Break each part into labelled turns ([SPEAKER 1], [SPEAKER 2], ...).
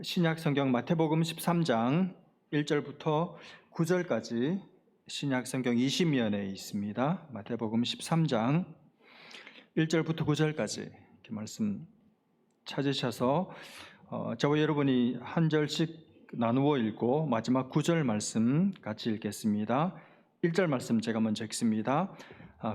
[SPEAKER 1] 신약 성경 마태복음 13장 1절부터 9절까지 신약 성경 20면에 있습니다. 마태복음 13장 1절부터 9절까지 이렇게 말씀 찾으셔서 저와 여러분이 한 절씩 나누어 읽고 마지막 9절 말씀 같이 읽겠습니다. 1절 말씀 제가 먼저 읽습니다.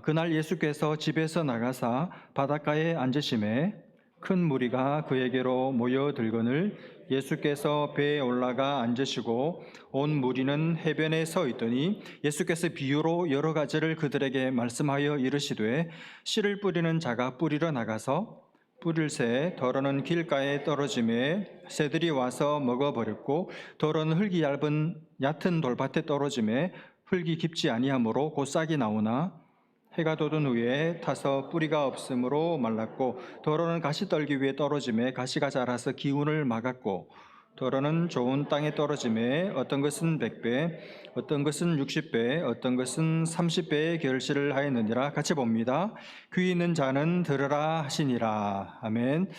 [SPEAKER 1] 그날 예수께서 집에서 나가사 바닷가에 앉으심에 큰 무리가 그에게로 모여들거늘 예수께서 배에 올라가 앉으시고 온 무리는 해변에 서 있더니 예수께서 비유로 여러 가지를 그들에게 말씀하여 이르시되 씨를 뿌리는 자가 뿌리러 나가서 뿌릴 새 더러는 길가에 떨어짐에 새들이 와서 먹어버렸고 더러는 흙이 얕은 돌밭에 떨어짐에 흙이 깊지 아니하므로 곧 싹이 나오나 해가 돋은 후에 타서 뿌리가 없으므로 말랐고 더러는 가시떨기 위에 떨어짐에 가시가 자라서 기운을 막았고 더러는 좋은 땅에 떨어짐에 어떤 것은 100배 어떤 것은 60배 어떤 것은 30배의 결실을 하였느니라. 같이 봅니다. 귀 있는 자는 들으라 하시니라. 아멘.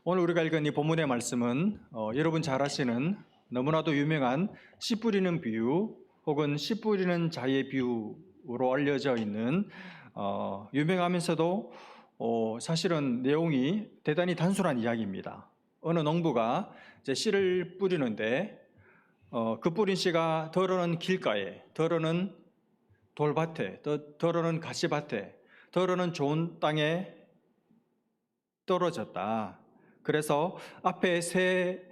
[SPEAKER 1] 오늘 우리가 읽은 이 본문의 말씀은 여러분 잘 아시는 너무나도 유명한 씨 뿌리는 비유 혹은 씨 뿌리는 자의 비유로 알려져 있는 유명하면서도 사실은 내용이 대단히 단순한 이야기입니다. 어느 농부가 이제 씨를 뿌리는데 그 뿌린 씨가 더러는 길가에, 더러는 돌밭에, 더러는 가시밭에, 더러는 좋은 땅에 떨어졌다. 그래서 앞에 새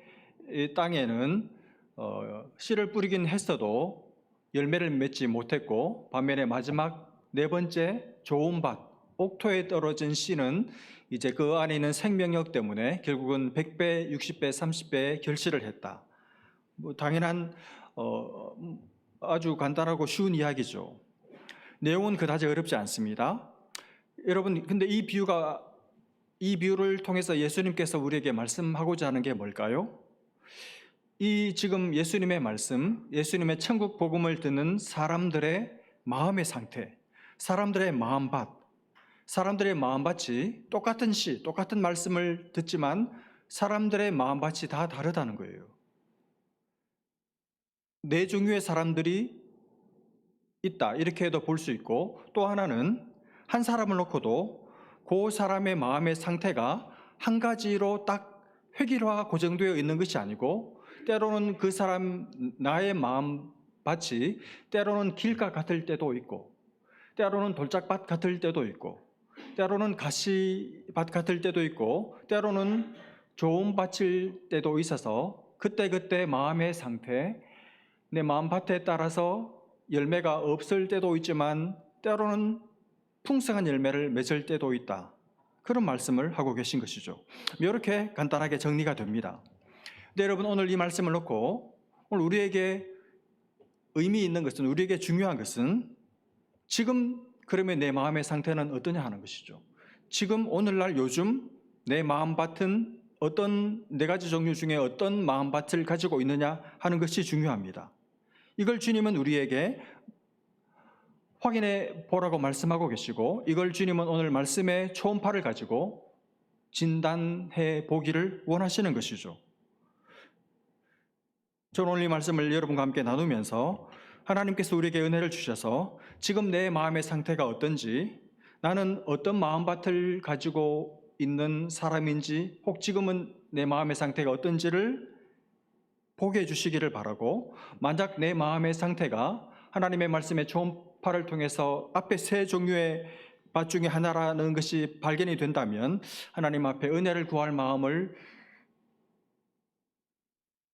[SPEAKER 1] 땅에는 씨를 뿌리긴 했어도 열매를 맺지 못했고 반면에 마지막 네 번째 좋은 밭, 옥토에 떨어진 씨는 이제 그 안에 있는 생명력 때문에 결국은 100배, 60배, 30배의 결실을 했다. 당연한 아주 간단하고 쉬운 이야기죠. 내용은 그다지 어렵지 않습니다. 여러분, 근데 이 비유를 통해서 예수님께서 우리에게 말씀하고자 하는 게 뭘까요? 이 지금 예수님의 말씀, 예수님의 천국 복음을 듣는 사람들의 마음의 상태, 사람들의 마음밭, 사람들의 마음밭이 똑같은 시, 똑같은 말씀을 듣지만 사람들의 마음밭이 다 다르다는 거예요. 네 종류의 사람들이 있다, 이렇게도 볼 수 있고, 또 하나는 한 사람을 놓고도 그 사람의 마음의 상태가 한 가지로 딱 획일화 고정되어 있는 것이 아니고 때로는 그 사람 나의 마음밭이 때로는 길가 같을 때도 있고 때로는 돌짝밭 같을 때도 있고 때로는 가시밭 같을 때도 있고 때로는 좋은 밭일 때도 있어서 그때그때 마음의 상태, 내 마음밭에 따라서 열매가 없을 때도 있지만 때로는 풍성한 열매를 맺을 때도 있다. 그런 말씀을 하고 계신 것이죠. 이렇게 간단하게 정리가 됩니다. 근데 여러분, 오늘 이 말씀을 놓고 오늘 우리에게 의미 있는 것은, 우리에게 중요한 것은 지금 그러면 내 마음의 상태는 어떠냐 하는 것이죠. 지금 오늘날 요즘 내 마음밭은 어떤 네 가지 종류 중에 어떤 마음밭을 가지고 있느냐 하는 것이 중요합니다. 이걸 주님은 우리에게 확인해 보라고 말씀하고 계시고 이걸 주님은 오늘 말씀의 초음파를 가지고 진단해 보기를 원하시는 것이죠. 저는 오늘 이 말씀을 여러분과 함께 나누면서 하나님께서 우리에게 은혜를 주셔서 지금 내 마음의 상태가 어떤지, 나는 어떤 마음밭을 가지고 있는 사람인지, 혹 지금은 내 마음의 상태가 어떤지를 보게 해주시기를 바라고, 만약 내 마음의 상태가 하나님의 말씀의 초음파를 통해서 앞에 세 종류의 밭 중에 하나라는 것이 발견이 된다면 하나님 앞에 은혜를 구할 마음을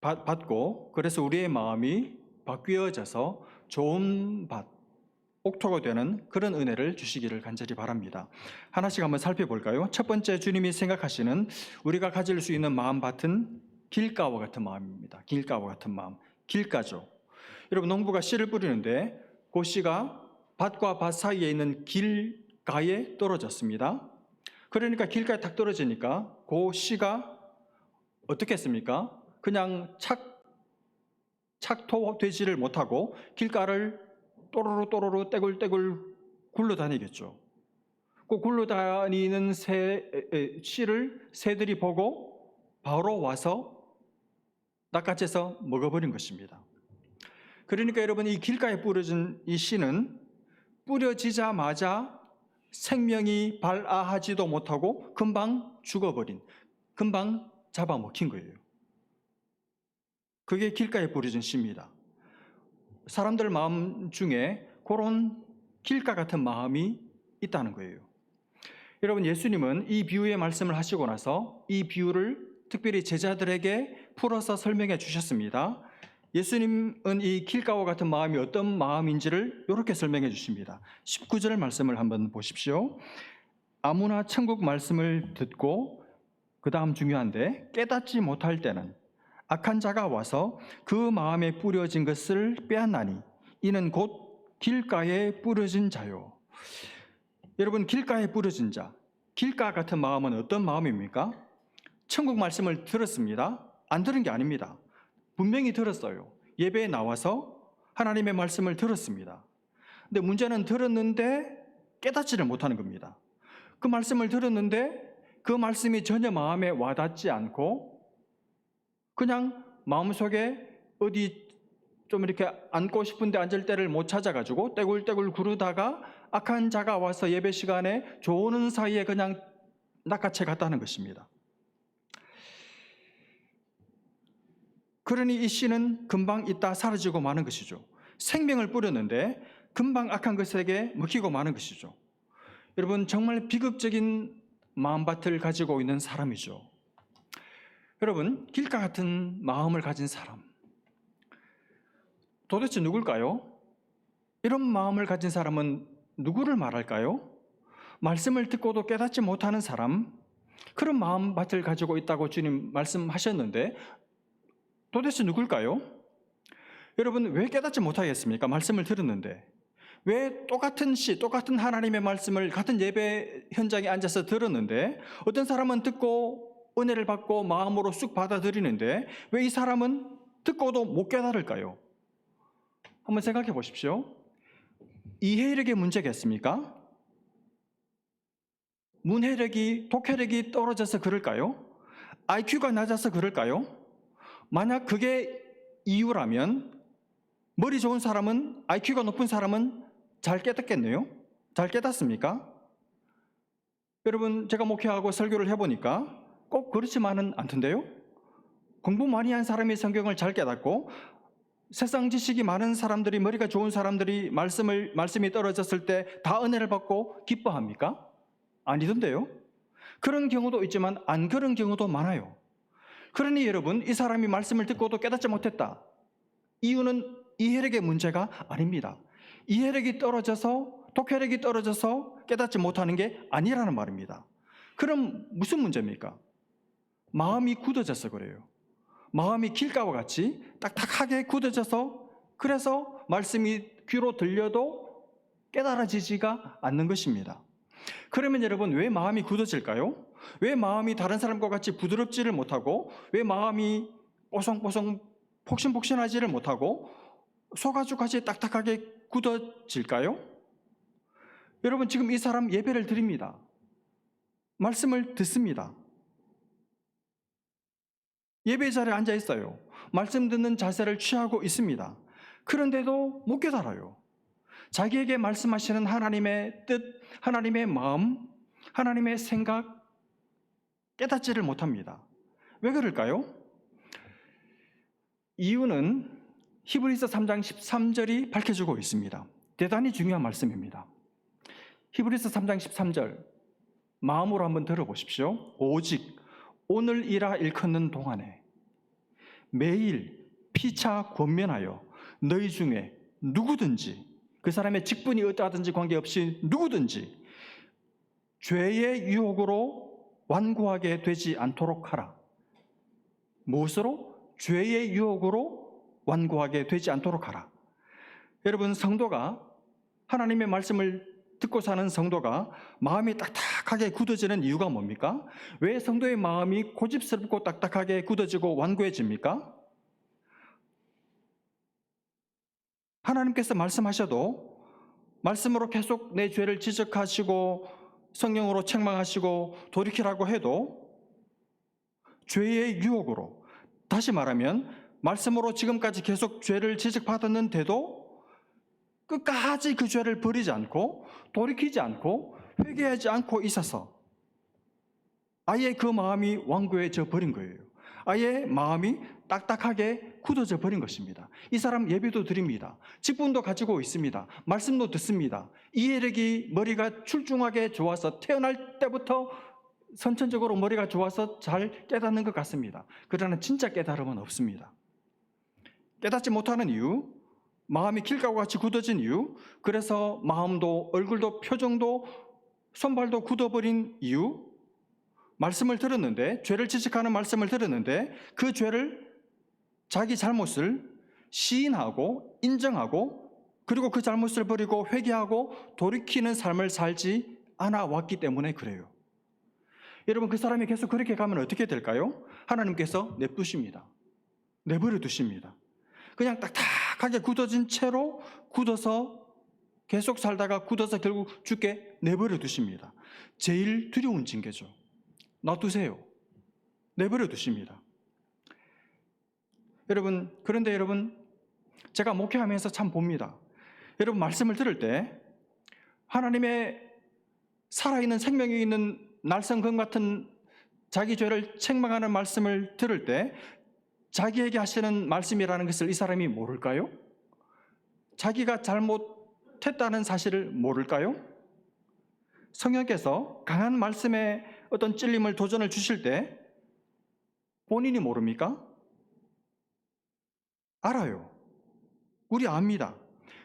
[SPEAKER 1] 받고, 그래서 우리의 마음이 바뀌어져서 좋은 밭, 옥토가 되는 그런 은혜를 주시기를 간절히 바랍니다. 하나씩 한번 살펴볼까요? 첫 번째, 주님이 생각하시는 우리가 가질 수 있는 마음밭은 길가와 같은 마음입니다. 길가와 같은 마음, 길가죠. 여러분, 농부가 씨를 뿌리는데 그 씨가 밭과 밭 사이에 있는 길가에 떨어졌습니다. 그러니까 길가에 탁 떨어지니까 그 씨가 어떻게 했습니까? 그냥 착토되지를 못하고 길가를 또르르 떼굴떼굴 굴러다니겠죠. 그 굴러다니는 씨를 새들이 보고 바로 와서 낚아채서 먹어버린 것입니다. 그러니까 여러분, 이 길가에 뿌려진 이 씨는 뿌려지자마자 생명이 발아하지도 못하고 금방 죽어버린, 금방 잡아먹힌 거예요. 그게 길가에 뿌려진 씨입니다. 사람들 마음 중에 그런 길가 같은 마음이 있다는 거예요. 여러분, 예수님은 이 비유의 말씀을 하시고 나서 이 비유를 특별히 제자들에게 풀어서 설명해 주셨습니다. 예수님은 이 길가와 같은 마음이 어떤 마음인지를 이렇게 설명해 주십니다. 19절 말씀을 한번 보십시오. 아무나 천국 말씀을 듣고, 그 다음 중요한데, 깨닫지 못할 때는 악한 자가 와서 그 마음에 뿌려진 것을 빼앗나니 이는 곧 길가에 뿌려진 자요. 여러분, 길가에 뿌려진 자, 길가 같은 마음은 어떤 마음입니까? 천국 말씀을 들었습니다. 안 들은 게 아닙니다. 분명히 들었어요. 예배에 나와서 하나님의 말씀을 들었습니다. 근데 문제는 들었는데 깨닫지를 못하는 겁니다. 그 말씀을 들었는데 그 말씀이 전혀 마음에 와닿지 않고 그냥 마음속에 어디 좀 이렇게 앉고 싶은데 앉을 때를 못 찾아가지고 떼굴떼굴 구르다가 악한 자가 와서 예배 시간에 조는 사이에 그냥 낚아채 갔다는 것입니다. 그러니 이 씨는 금방 있다 사라지고 마는 것이죠. 생명을 뿌렸는데 금방 악한 것에게 먹히고 마는 것이죠. 여러분, 정말 비극적인 마음밭을 가지고 있는 사람이죠. 여러분, 길가 같은 마음을 가진 사람, 도대체 누굴까요? 이런 마음을 가진 사람은 누구를 말할까요? 말씀을 듣고도 깨닫지 못하는 사람, 그런 마음밭을 가지고 있다고 주님 말씀하셨는데 도대체 누굴까요? 여러분, 왜 깨닫지 못하겠습니까? 말씀을 들었는데. 왜 똑같은 시, 똑같은 하나님의 말씀을 같은 예배 현장에 앉아서 들었는데 어떤 사람은 듣고 은혜를 받고 마음으로 쑥 받아들이는데 왜 이 사람은 듣고도 못 깨달을까요? 한번 생각해 보십시오. 이해력의 문제겠습니까? 문해력이, 독해력이 떨어져서 그럴까요? IQ가 낮아서 그럴까요? 만약 그게 이유라면 머리 좋은 사람은, IQ가 높은 사람은 잘 깨닫겠네요? 잘 깨닫습니까? 여러분, 제가 목회하고 설교를 해보니까 꼭 그렇지만은 않던데요? 공부 많이 한 사람이 성경을 잘 깨닫고 세상 지식이 많은 사람들이, 머리가 좋은 사람들이 말씀이 떨어졌을 때 다 은혜를 받고 기뻐합니까? 아니던데요? 그런 경우도 있지만 안 그런 경우도 많아요. 그러니 여러분, 이 사람이 말씀을 듣고도 깨닫지 못했다. 이유는 이해력의 문제가 아닙니다. 이해력이 떨어져서, 독해력이 떨어져서 깨닫지 못하는 게 아니라는 말입니다. 그럼 무슨 문제입니까? 마음이 굳어져서 그래요. 마음이 길가와 같이 딱딱하게 굳어져서, 그래서 말씀이 귀로 들려도 깨달아지지가 않는 것입니다. 그러면 여러분, 왜 마음이 굳어질까요? 왜 마음이 다른 사람과 같이 부드럽지를 못하고, 왜 마음이 뽀송뽀송 폭신폭신하지를 못하고 소가죽같이 딱딱하게 굳어질까요? 여러분, 지금 이 사람 예배를 드립니다. 말씀을 듣습니다. 예배 자리에 앉아 있어요. 말씀 듣는 자세를 취하고 있습니다. 그런데도 못 깨달아요. 자기에게 말씀하시는 하나님의 뜻, 하나님의 마음, 하나님의 생각 깨닫지를 못합니다. 왜 그럴까요? 이유는 히브리서 3장 13절이 밝혀주고 있습니다. 대단히 중요한 말씀입니다. 히브리서 3장 13절 마음으로 한번 들어보십시오. 오직 오늘이라 일컫는 동안에 매일 피차 권면하여 너희 중에 누구든지, 그 사람의 직분이 어떠하든지 관계없이 누구든지 죄의 유혹으로 완고하게 되지 않도록 하라. 무엇으로? 죄의 유혹으로 완고하게 되지 않도록 하라. 여러분, 성도가, 하나님의 말씀을 듣고 사는 성도가 마음이 딱딱하게 굳어지는 이유가 뭡니까? 왜 성도의 마음이 고집스럽고 딱딱하게 굳어지고 완고해집니까? 하나님께서 말씀하셔도 말씀으로 계속 내 죄를 지적하시고 성령으로 책망하시고 돌이키라고 해도 죄의 유혹으로, 다시 말하면 말씀으로 지금까지 계속 죄를 지적받았는데도 끝까지 그 죄를 버리지 않고 돌이키지 않고 회개하지 않고 있어서 아예 그 마음이 완고해져 버린 거예요. 아예 마음이 딱딱하게 굳어져 버린 것입니다. 이 사람 예배도 드립니다. 직분도 가지고 있습니다. 말씀도 듣습니다. 이해력이 머리가 출중하게 좋아서 태어날 때부터 선천적으로 머리가 좋아서 잘 깨닫는 것 같습니다. 그러나 진짜 깨달음은 없습니다. 깨닫지 못하는 이유, 마음이 길가와 같이 굳어진 이유, 그래서 마음도 얼굴도 표정도 손발도 굳어버린 이유, 말씀을 들었는데, 죄를 지적하는 말씀을 들었는데 그 죄를, 자기 잘못을 시인하고 인정하고 그리고 그 잘못을 버리고 회개하고 돌이키는 삶을 살지 않아 왔기 때문에 그래요. 여러분, 그 사람이 계속 그렇게 가면 어떻게 될까요? 하나님께서 냅두십니다. 내버려 두십니다. 그냥 딱딱하게 굳어진 채로 굳어서 계속 살다가 굳어서 결국 죽게 내버려 두십니다. 제일 두려운 징계죠. 놔두세요. 내버려 두십니다. 여러분, 그런데 여러분, 제가 목회하면서 참 봅니다. 여러분, 말씀을 들을 때 하나님의 살아있는 생명이 있는 날성금 같은 자기 죄를 책망하는 말씀을 들을 때 자기에게 하시는 말씀이라는 것을 이 사람이 모를까요? 자기가 잘못했다는 사실을 모를까요? 성령께서 강한 말씀에 어떤 찔림을, 도전을 주실 때 본인이 모릅니까? 알아요. 우리 압니다.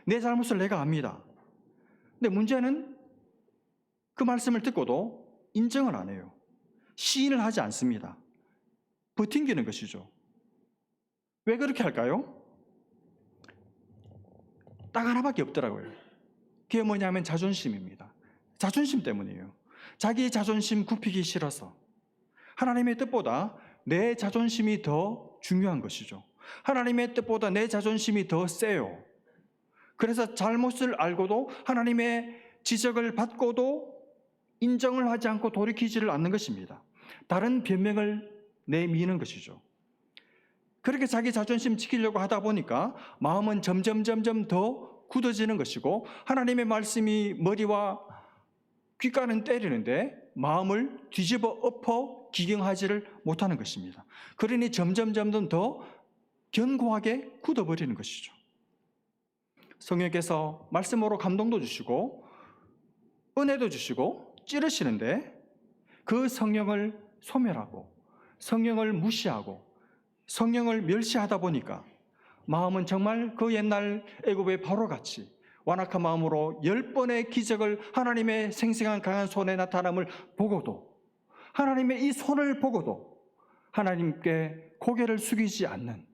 [SPEAKER 1] 내 잘못을 내가 압니다. 근데 문제는 그 말씀을 듣고도 인정을 안 해요. 시인을 하지 않습니다. 버팅기는 것이죠. 왜 그렇게 할까요? 딱 하나밖에 없더라고요. 그게 뭐냐면 자존심입니다. 자존심 때문이에요. 자기 자존심 굽히기 싫어서. 하나님의 뜻보다 내 자존심이 더 중요한 것이죠. 하나님의 뜻보다 내 자존심이 더 세요. 그래서 잘못을 알고도 하나님의 지적을 받고도 인정을 하지 않고 돌이키지를 않는 것입니다. 다른 변명을 내미는 것이죠. 그렇게 자기 자존심 지키려고 하다 보니까 마음은 점점 더 굳어지는 것이고, 하나님의 말씀이 머리와 귓가는 때리는데 마음을 뒤집어 엎어 기경하지를 못하는 것입니다. 그러니 점점 더 견고하게 굳어버리는 것이죠. 성령께서 말씀으로 감동도 주시고 은혜도 주시고 찌르시는데 그 성령을 소멸하고 성령을 무시하고 성령을 멸시하다 보니까 마음은 정말 그 옛날 애굽의 바로같이 완악한 마음으로 10번의 기적을, 하나님의 생생한 강한 손에 나타남을 보고도, 하나님의 이 손을 보고도 하나님께 고개를 숙이지 않는,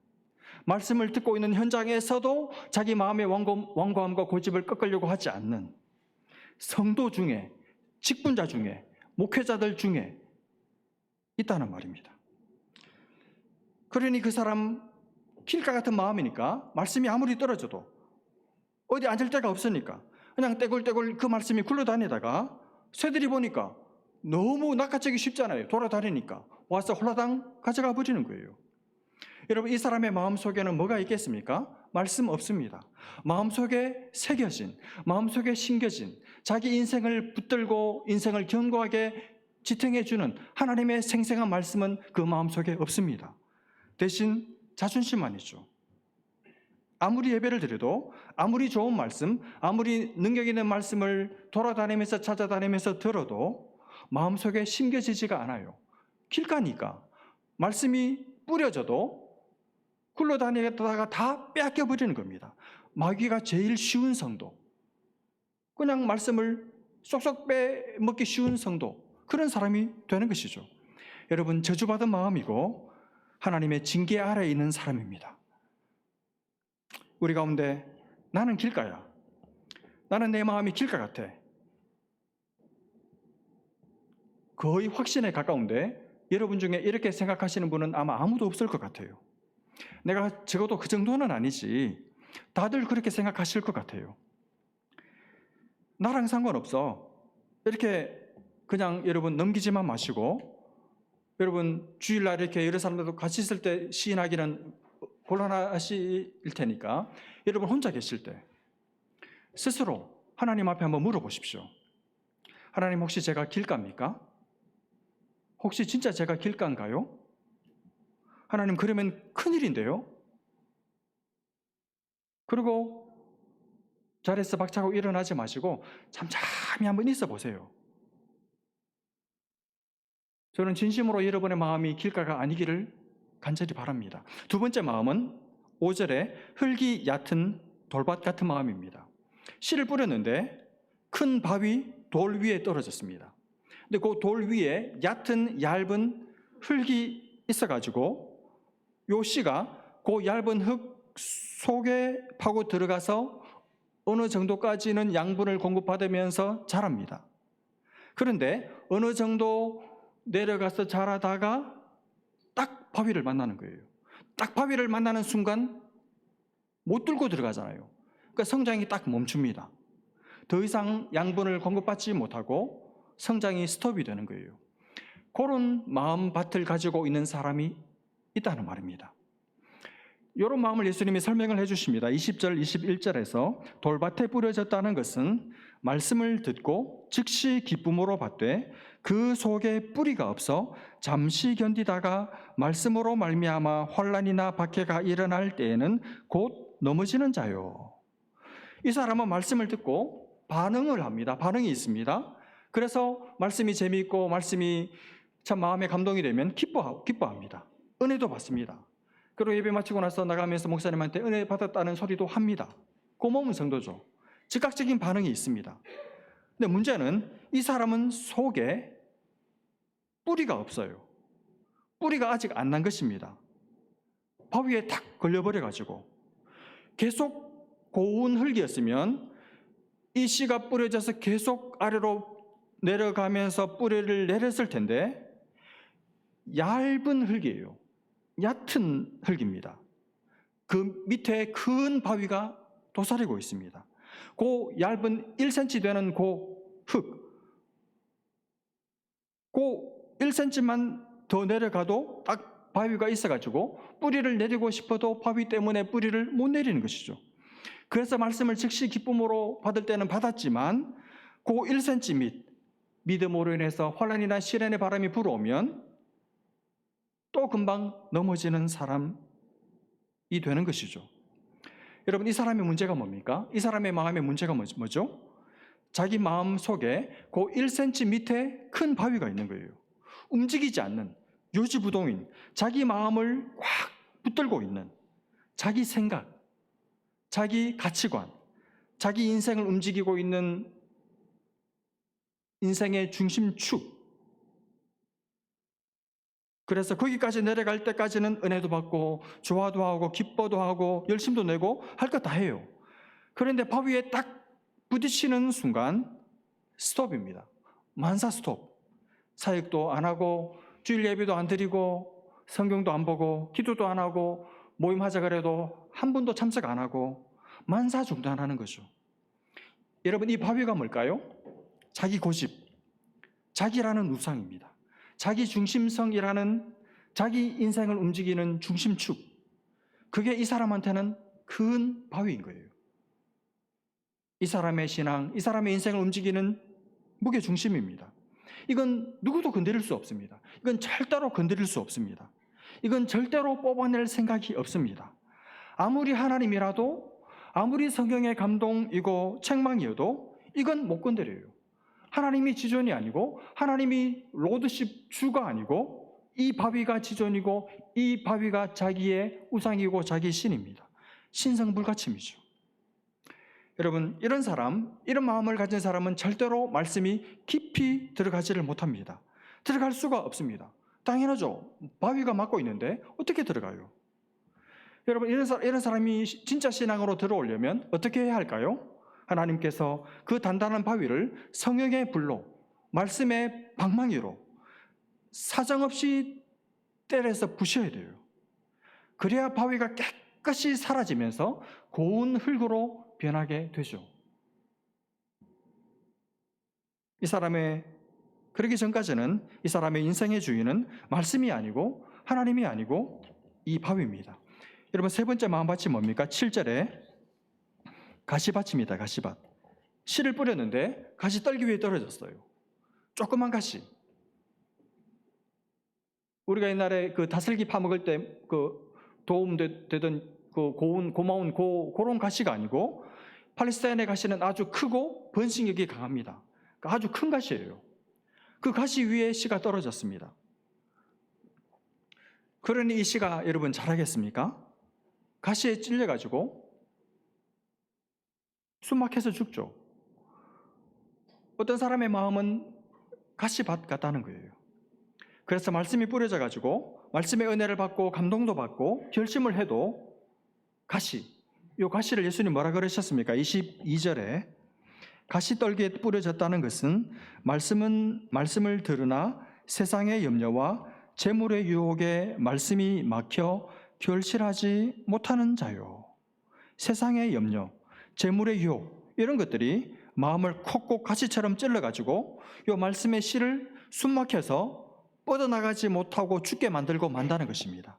[SPEAKER 1] 말씀을 듣고 있는 현장에서도 자기 마음의 완고함과 고집을 꺾으려고 하지 않는 성도 중에, 직분자 중에, 목회자들 중에 있다는 말입니다. 그러니 그 사람 길가 같은 마음이니까 말씀이 아무리 떨어져도 어디 앉을 데가 없으니까 그냥 떼굴떼굴 그 말씀이 굴러다니다가 새들이 보니까 너무 낚아채기 쉽잖아요. 돌아다니니까 와서 홀라당 가져가 버리는 거예요. 여러분, 이 사람의 마음속에는 뭐가 있겠습니까? 말씀 없습니다. 마음속에 새겨진, 마음속에 심겨진, 자기 인생을 붙들고 인생을 견고하게 지탱해주는 하나님의 생생한 말씀은 그 마음속에 없습니다. 대신 자존심만이죠. 아무리 예배를 드려도, 아무리 좋은 말씀, 아무리 능력 있는 말씀을 돌아다니면서 찾아다니면서 들어도 마음속에 심겨지지가 않아요. 길가니까 말씀이 뿌려져도 굴러다니다가 다 빼앗겨 버리는 겁니다. 마귀가 제일 쉬운 성도, 그냥 말씀을 쏙쏙 빼먹기 쉬운 성도, 그런 사람이 되는 것이죠. 여러분, 저주받은 마음이고 하나님의 징계 아래에 있는 사람입니다. 우리 가운데 나는 길가야, 나는 내 마음이 길가 같아, 거의 확신에 가까운데 여러분 중에 이렇게 생각하시는 분은 아마 아무도 없을 것 같아요. 내가 적어도 그 정도는 아니지, 다들 그렇게 생각하실 것 같아요. 나랑 상관없어, 이렇게 그냥 여러분 넘기지만 마시고, 여러분 주일날 이렇게 여러 사람들도 같이 있을 때 시인하기는 곤란하실 테니까 여러분 혼자 계실 때 스스로 하나님 앞에 한번 물어보십시오. 하나님, 혹시 제가 길가입니까? 혹시 진짜 제가 길가인가요? 하나님, 그러면 큰일인데요? 그리고 자리에서 박차고 일어나지 마시고 잠잠히 한번 있어 보세요. 저는 진심으로 여러분의 마음이 길가가 아니기를 간절히 바랍니다. 두 번째 마음은 5절에 흙이 얕은 돌밭 같은 마음입니다. 씨를 뿌렸는데 큰 바위 돌 위에 떨어졌습니다. 근데 그 돌 위에 얕은 얇은 흙이 있어가지고 요 씨가 그 얇은 흙 속에 파고 들어가서 어느 정도까지는 양분을 공급받으면서 자랍니다. 그런데 어느 정도 내려가서 자라다가 딱 바위를 만나는 거예요. 딱 바위를 만나는 순간 못 뚫고 들어가잖아요. 그러니까 성장이 딱 멈춥니다. 더 이상 양분을 공급받지 못하고 성장이 스톱이 되는 거예요. 그런 마음밭을 가지고 있는 사람이 있다는 말입니다. 이런 마음을 예수님이 설명을 해주십니다. 20절, 21절에서 돌밭에 뿌려졌다는 것은 말씀을 듣고 즉시 기쁨으로 받되 그 속에 뿌리가 없어 잠시 견디다가 말씀으로 말미암아 환난이나 박해가 일어날 때에는 곧 넘어지는 자요. 이 사람은 말씀을 듣고 반응을 합니다. 반응이 있습니다. 그래서 말씀이 재미있고 말씀이 참 마음에 감동이 되면 기뻐합니다. 은혜도 받습니다. 그리고 예배 마치고 나서 나가면서 목사님한테 은혜 받았다는 소리도 합니다. 고마운 성도죠. 즉각적인 반응이 있습니다. 근데 문제는 이 사람은 속에 뿌리가 없어요. 뿌리가 아직 안 난 것입니다. 바위에 탁 걸려버려가지고 계속 고운 흙이었으면 이 씨가 뿌려져서 계속 아래로 내려가면서 뿌리를 내렸을 텐데 얇은 흙이에요. 얕은 흙입니다. 그 밑에 큰 바위가 도사리고 있습니다. 그 얇은 1cm 되는 그 흙, 그 1cm만 더 내려가도 딱 바위가 있어가지고 뿌리를 내리고 싶어도 바위 때문에 뿌리를 못 내리는 것이죠. 그래서 말씀을 즉시 기쁨으로 받을 때는 받았지만 그 1cm 믿음으로 인해서 환난이나 시련의 바람이 불어오면 또 금방 넘어지는 사람이 되는 것이죠. 여러분, 이 사람의 문제가 뭡니까? 이 사람의 마음의 문제가 뭐죠? 자기 마음 속에 그 1cm 밑에 큰 바위가 있는 거예요. 움직이지 않는 요지부동인 자기 마음을 꽉 붙들고 있는 자기 생각, 자기 가치관, 자기 인생을 움직이고 있는 인생의 중심축. 그래서 거기까지 내려갈 때까지는 은혜도 받고 좋아도 하고 기뻐도 하고 열심도 내고 할 것 다 해요. 그런데 바위에 딱 부딪히는 순간 스톱입니다. 만사 스톱. 사역도 안 하고 주일 예배도 안 드리고 성경도 안 보고 기도도 안 하고 모임하자 그래도 한 번도 참석 안 하고 만사 중단하는 거죠. 여러분, 이 바위가 뭘까요? 자기 고집, 자기라는 우상입니다. 자기 중심성이라는 자기 인생을 움직이는 중심축, 그게 이 사람한테는 큰 바위인 거예요. 이 사람의 신앙, 이 사람의 인생을 움직이는 무게중심입니다. 이건 누구도 건드릴 수 없습니다. 이건 절대로 건드릴 수 없습니다. 이건 절대로 뽑아낼 생각이 없습니다. 아무리 하나님이라도, 아무리 성경의 감동이고 책망이어도 이건 못 건드려요. 하나님이 지존이 아니고 하나님이 로드십 주가 아니고 이 바위가 지존이고 이 바위가 자기의 우상이고 자기 신입니다. 신성불가침이죠. 여러분, 이런 사람, 이런 마음을 가진 사람은 절대로 말씀이 깊이 들어가지를 못합니다. 들어갈 수가 없습니다. 당연하죠. 바위가 막고 있는데 어떻게 들어가요? 여러분, 이런 사람이 진짜 신앙으로 들어오려면 어떻게 해야 할까요? 하나님께서 그 단단한 바위를 성령의 불로, 말씀의 방망이로 사정없이 때려서 부셔야 돼요. 그래야 바위가 깨끗이 사라지면서 고운 흙으로 변하게 되죠. 이 사람의, 그러기 전까지는 이 사람의 인생의 주인은 말씀이 아니고 하나님이 아니고 이 바위입니다. 여러분 세 번째 마음밭이 뭡니까? 7절에 가시밭입니다. 가시밭. 씨를 뿌렸는데 가시 떨기 위해 떨어졌어요. 조그만 가시. 우리가 옛날에 그 다슬기 파먹을 때 그 도움 되던 그 고마운 그런 가시가 아니고, 팔레스타인의 가시는 아주 크고 번식력이 강합니다. 그러니까 아주 큰 가시예요. 그 가시 위에 씨가 떨어졌습니다. 그러니 이 씨가 여러분 자라겠습니까? 가시에 찔려가지고 숨막혀서 죽죠. 어떤 사람의 마음은 가시밭 같다는 거예요. 그래서 말씀이 뿌려져 가지고 말씀의 은혜를 받고 감동도 받고 결심을 해도 이 가시를 예수님 뭐라 그러셨습니까? 22절에 가시떨기에 뿌려졌다는 것은 말씀을 들으나 세상의 염려와 재물의 유혹에 말씀이 막혀 결실하지 못하는 자요. 세상의 염려, 재물의 유혹, 이런 것들이 마음을 콕콕 가시처럼 찔러가지고 이 말씀의 씨를 숨막혀서 뻗어나가지 못하고 죽게 만들고 만다는 것입니다.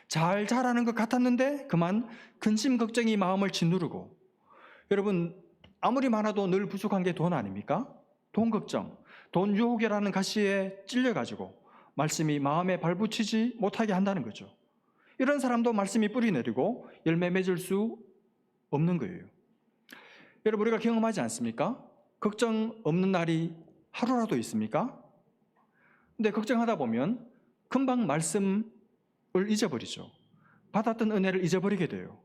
[SPEAKER 1] 잘 자라는 것 같았는데 그만 근심 걱정이 마음을 짓누르고, 여러분 아무리 많아도 늘 부족한 게 돈 아닙니까? 돈 걱정, 돈 유혹이라는 가시에 찔려가지고 말씀이 마음에 발붙이지 못하게 한다는 거죠. 이런 사람도 말씀이 뿌리 내리고 열매 맺을 수 없는 거예요. 여러분 우리가 경험하지 않습니까? 걱정 없는 날이 하루라도 있습니까? 근데 걱정하다 보면 금방 말씀을 잊어버리죠. 받았던 은혜를 잊어버리게 돼요.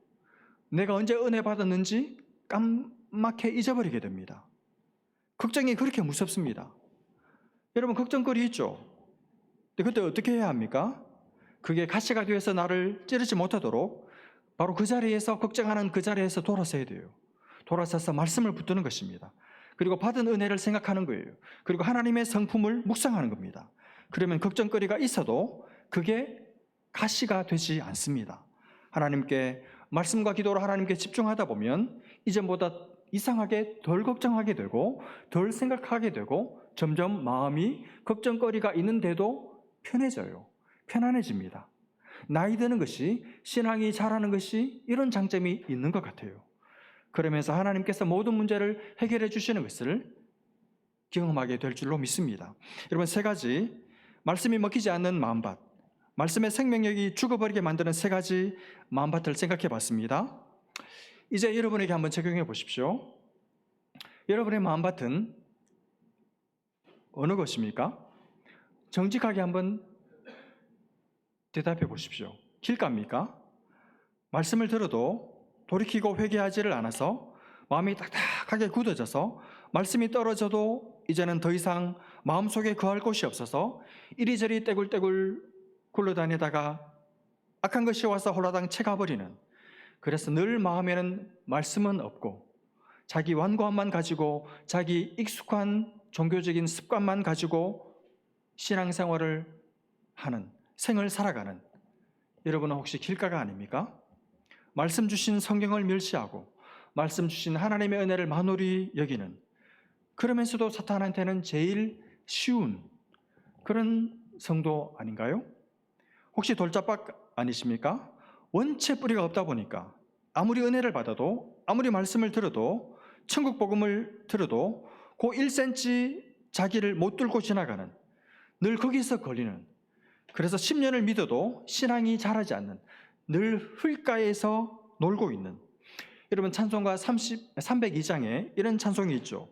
[SPEAKER 1] 내가 언제 은혜 받았는지 깜맣게 잊어버리게 됩니다. 걱정이 그렇게 무섭습니다. 여러분 걱정거리 있죠? 근데 그때 어떻게 해야 합니까? 그게 가시가 되어서 나를 찌르지 못하도록 바로 그 자리에서, 걱정하는 그 자리에서 돌아서야 돼요. 돌아서서 말씀을 붙드는 것입니다. 그리고 받은 은혜를 생각하는 거예요. 그리고 하나님의 성품을 묵상하는 겁니다. 그러면 걱정거리가 있어도 그게 가시가 되지 않습니다. 하나님께 말씀과 기도로 하나님께 집중하다 보면 이전보다 이상하게 덜 걱정하게 되고 덜 생각하게 되고 점점 마음이 걱정거리가 있는데도 편해져요. 편안해집니다. 나이 드는 것이, 신앙이 자라는 것이 이런 장점이 있는 것 같아요. 그러면서 하나님께서 모든 문제를 해결해 주시는 것을 경험하게 될 줄로 믿습니다. 여러분 세 가지, 말씀이 먹히지 않는 마음밭, 말씀의 생명력이 죽어버리게 만드는 세 가지 마음밭을 생각해 봤습니다. 이제 여러분에게 한번 적용해 보십시오. 여러분의 마음밭은 어느 것입니까? 정직하게 한번 대답해 보십시오. 길가입니까? 말씀을 들어도 돌이키고 회개하지를 않아서 마음이 딱딱하게 굳어져서 말씀이 떨어져도 이제는 더 이상 마음속에 거할 곳이 없어서 이리저리 떼굴떼굴 굴러다니다가 악한 것이 와서 홀라당 채가버리는, 그래서 늘 마음에는 말씀은 없고 자기 완고함만 가지고 자기 익숙한 종교적인 습관만 가지고 신앙생활을 하는, 생을 살아가는 여러분은 혹시 길가가 아닙니까? 말씀 주신 성경을 멸시하고 말씀 주신 하나님의 은혜를 만홀히 여기는, 그러면서도 사탄한테는 제일 쉬운 그런 성도 아닌가요? 혹시 돌짝박 아니십니까? 원체 뿌리가 없다 보니까 아무리 은혜를 받아도, 아무리 말씀을 들어도, 천국 복음을 들어도 그 1cm 자기를 못 뚫고 지나가는, 늘 거기서 걸리는, 그래서 10년을 믿어도 신앙이 자라지 않는, 늘 흘가에서 놀고 있는, 여러분 찬송가 302장에 이런 찬송이 있죠.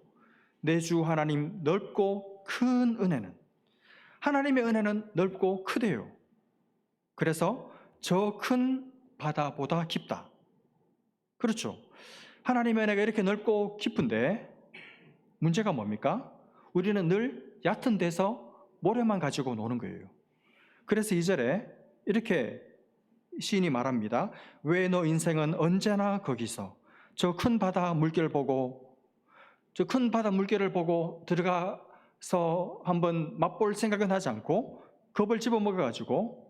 [SPEAKER 1] 내 주 하나님 넓고 큰 은혜는, 하나님의 은혜는 넓고 크대요. 그래서 저 큰 바다보다 깊다. 그렇죠. 하나님의 은혜가 이렇게 넓고 깊은데 문제가 뭡니까? 우리는 늘 얕은 데서 모래만 가지고 노는 거예요. 그래서 2절에 이렇게 시인이 말합니다. 왜 너 인생은 언제나 거기서 저 큰 바다 물결을 보고 들어가서 한번 맛볼 생각은 하지 않고 겁을 집어먹어가지고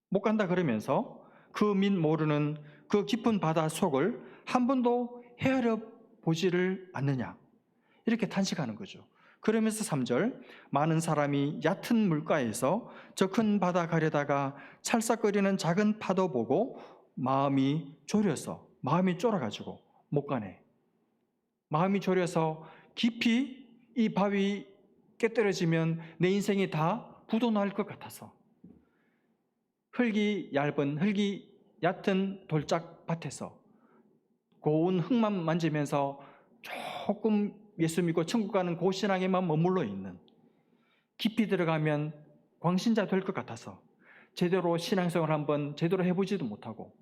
[SPEAKER 1] 못 간다 그러면서 그 민 모르는 그 깊은 바다 속을 한 번도 헤아려 보지를 않느냐, 이렇게 탄식하는 거죠. 그러면서 3절, 많은 사람이 얕은 물가에서 저 큰 바다 가려다가 찰싹거리는 작은 파도 보고 마음이 졸여서, 마음이 쫄아가지고 못 가네. 마음이 졸여서 깊이 이 바위 깨떨어지면 내 인생이 다 부도날 것 같아서 흙이 얕은 돌짝밭에서 고운 흙만 만지면서 조금 예수 믿고 천국 가는 고신앙에만 머물러 있는, 깊이 들어가면 광신자 될 것 같아서 제대로 신앙생활 한번 제대로 해보지도 못하고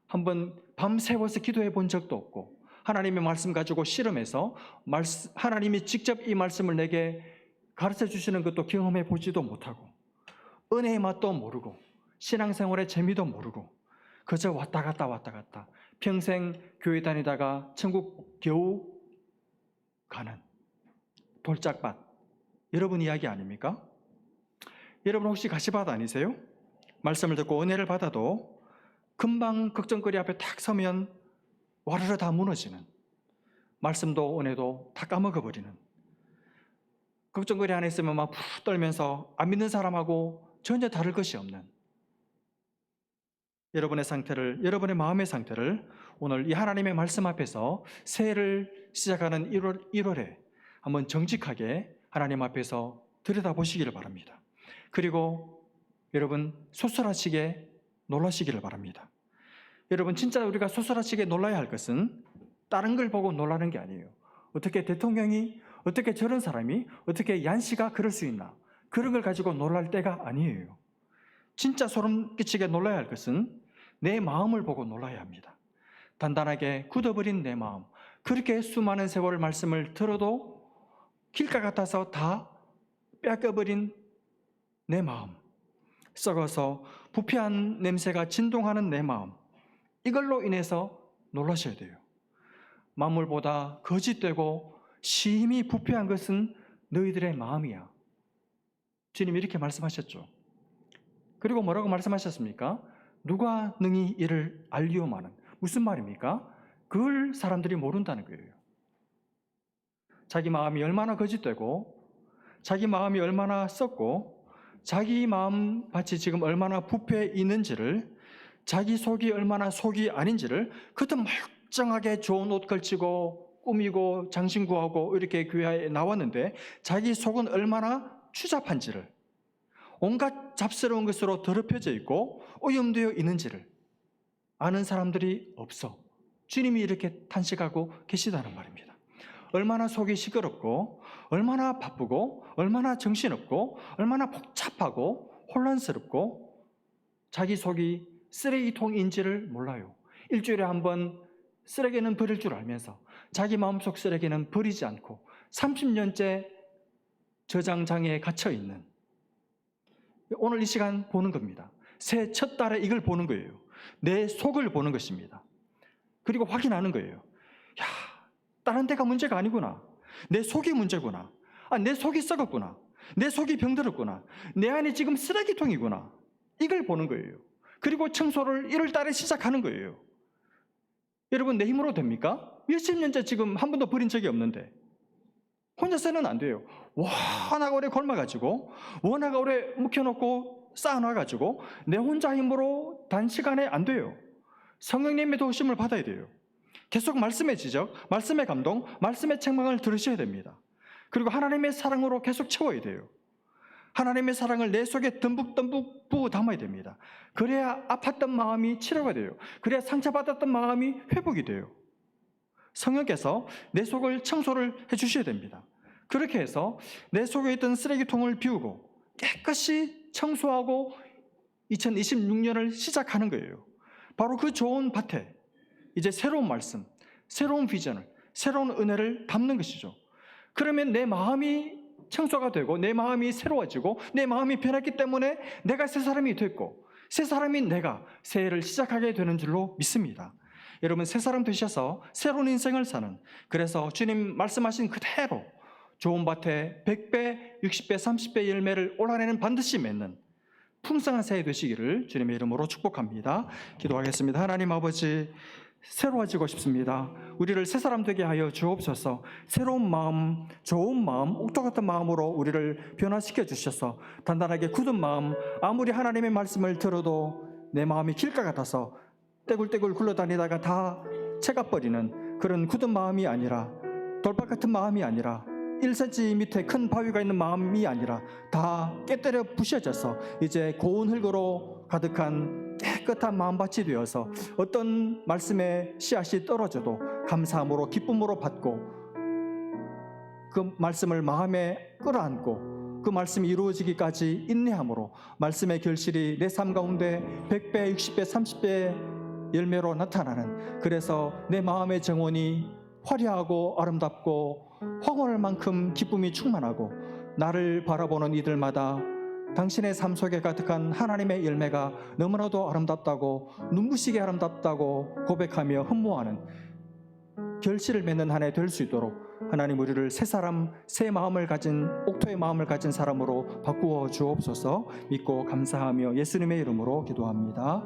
[SPEAKER 1] 한번 밤새워서 기도해 본 적도 없고 하나님의 말씀 가지고 실험해서 하나님이 직접 이 말씀을 내게 가르쳐 주시는 것도 경험해 보지도 못하고 은혜의 맛도 모르고 신앙생활의 재미도 모르고 그저 왔다 갔다 평생 교회 다니다가 천국 겨우 가는 돌짝밭, 여러분 이야기 아닙니까? 여러분 혹시 가시밭 아니세요? 말씀을 듣고 은혜를 받아도 금방 걱정거리 앞에 탁 서면 와르르 다 무너지는, 말씀도 은혜도 다 까먹어버리는, 걱정거리 안에 있으면 막 푹 떨면서 안 믿는 사람하고 전혀 다를 것이 없는 여러분의 상태를, 여러분의 마음의 상태를 오늘 이 하나님의 말씀 앞에서 새해를 시작하는 1월에 한번 정직하게 하나님 앞에서 들여다보시기를 바랍니다. 그리고 여러분 소설하시게 놀라시기를 바랍니다. 여러분 진짜 우리가 소설하시게 놀라야 할 것은 다른 걸 보고 놀라는 게 아니에요. 어떻게 대통령이, 어떻게 저런 사람이, 어떻게 얀 씨가 그럴 수 있나, 그런 걸 가지고 놀랄 때가 아니에요. 진짜 소름 끼치게 놀라야 할 것은 내 마음을 보고 놀라야 합니다. 단단하게 굳어버린 내 마음, 그렇게 수많은 세월 말씀을 들어도 길가 같아서 다 뺏겨버린 내 마음, 썩어서 부패한 냄새가 진동하는 내 마음, 이걸로 인해서 놀라셔야 돼요. 만물보다 거짓되고 심히 부패한 것은 너희들의 마음이야. 주님이 이렇게 말씀하셨죠. 그리고 뭐라고 말씀하셨습니까? 누가 능히 이를 알리오마는, 무슨 말입니까? 그걸 사람들이 모른다는 거예요. 자기 마음이 얼마나 거짓되고 자기 마음이 얼마나 썩고 자기 마음밭이 지금 얼마나 부패해 있는지를, 자기 속이 얼마나 속이 아닌지를, 그것도 멀쩡하게 좋은 옷 걸치고 꾸미고 장신구하고 이렇게 교회에 나왔는데 자기 속은 얼마나 추잡한지를, 온갖 잡스러운 것으로 더럽혀져 있고 오염되어 있는지를 아는 사람들이 없어. 주님이 이렇게 탄식하고 계시다는 말입니다. 얼마나 속이 시끄럽고 얼마나 바쁘고 얼마나 정신없고 얼마나 복잡하고 혼란스럽고 자기 속이 쓰레기통인지를 몰라요. 일주일에 한 번 쓰레기는 버릴 줄 알면서 자기 마음속 쓰레기는 버리지 않고 30년째 저장장애에 갇혀있는, 오늘 이 시간 보는 겁니다. 새해 첫 달에 이걸 보는 거예요. 내 속을 보는 것입니다. 그리고 확인하는 거예요. 야, 다른 데가 문제가 아니구나. 내 속이 문제구나. 내 속이 썩었구나. 내 속이 병들었구나. 내 안이 지금 쓰레기통이구나. 이걸 보는 거예요. 그리고 청소를 1월 달에 시작하는 거예요. 여러분 내 힘으로 됩니까? 몇십 년째 지금 한 번도 버린 적이 없는데 혼자서는 안 돼요. 워낙 오래 굶어가지고 워낙 오래 묵혀놓고 쌓아놔가지고 내 혼자 힘으로 단시간에 안 돼요. 성령님의 도우심을 받아야 돼요. 계속 말씀의 지적, 말씀의 감동, 말씀의 책망을 들으셔야 됩니다. 그리고 하나님의 사랑으로 계속 채워야 돼요. 하나님의 사랑을 내 속에 듬뿍듬뿍 부어 담아야 됩니다. 그래야 아팠던 마음이 치료가 돼요. 그래야 상처받았던 마음이 회복이 돼요. 성령께서 내 속을 청소를 해주셔야 됩니다. 그렇게 해서 내 속에 있던 쓰레기통을 비우고 깨끗이 청소하고 2026년을 시작하는 거예요. 바로 그 좋은 밭에 이제 새로운 말씀, 새로운 비전을, 새로운 은혜를 담는 것이죠. 그러면 내 마음이 청소가 되고 내 마음이 새로워지고 내 마음이 변했기 때문에 내가 새 사람이 됐고 새 사람인 내가 새해를 시작하게 되는 줄로 믿습니다. 여러분 새 사람 되셔서 새로운 인생을 사는, 그래서 주님 말씀하신 그대로 좋은 밭에 100배, 60배, 30배 열매를 올 한해는 반드시 맺는 풍성한 새해 되시기를 주님의 이름으로 축복합니다. 기도하겠습니다. 하나님 아버지, 새로워지고 싶습니다. 우리를 새 사람 되게 하여 주옵소서. 새로운 마음, 좋은 마음, 옥토 같은 마음으로 우리를 변화시켜 주셔서 단단하게 굳은 마음, 아무리 하나님의 말씀을 들어도 내 마음이 길가 같아서 떼굴떼굴 굴러다니다가 다 채가버리는 그런 굳은 마음이 아니라, 돌박 같은 마음이 아니라, 1cm 밑에 큰 바위가 있는 마음이 아니라 다 깨뜨려 부셔져서 이제 고운 흙으로 가득한 깨끗한 마음밭이 되어서 어떤 말씀의 씨앗이 떨어져도 감사함으로 기쁨으로 받고 그 말씀을 마음에 끌어안고 그 말씀이 이루어지기까지 인내함으로 말씀의 결실이 내 삶 가운데 100배, 60배, 30배 열매로 나타나는, 그래서 내 마음의 정원이 화려하고 아름답고 황홀할 만큼 기쁨이 충만하고 나를 바라보는 이들마다 당신의 삶 속에 가득한 하나님의 열매가 너무나도 아름답다고, 눈부시게 아름답다고 고백하며 흠모하는 결실을 맺는 한 해 될 수 있도록 하나님 우리를 새 사람, 새 마음을 가진, 옥토의 마음을 가진 사람으로 바꾸어 주옵소서. 믿고 감사하며 예수님의 이름으로 기도합니다.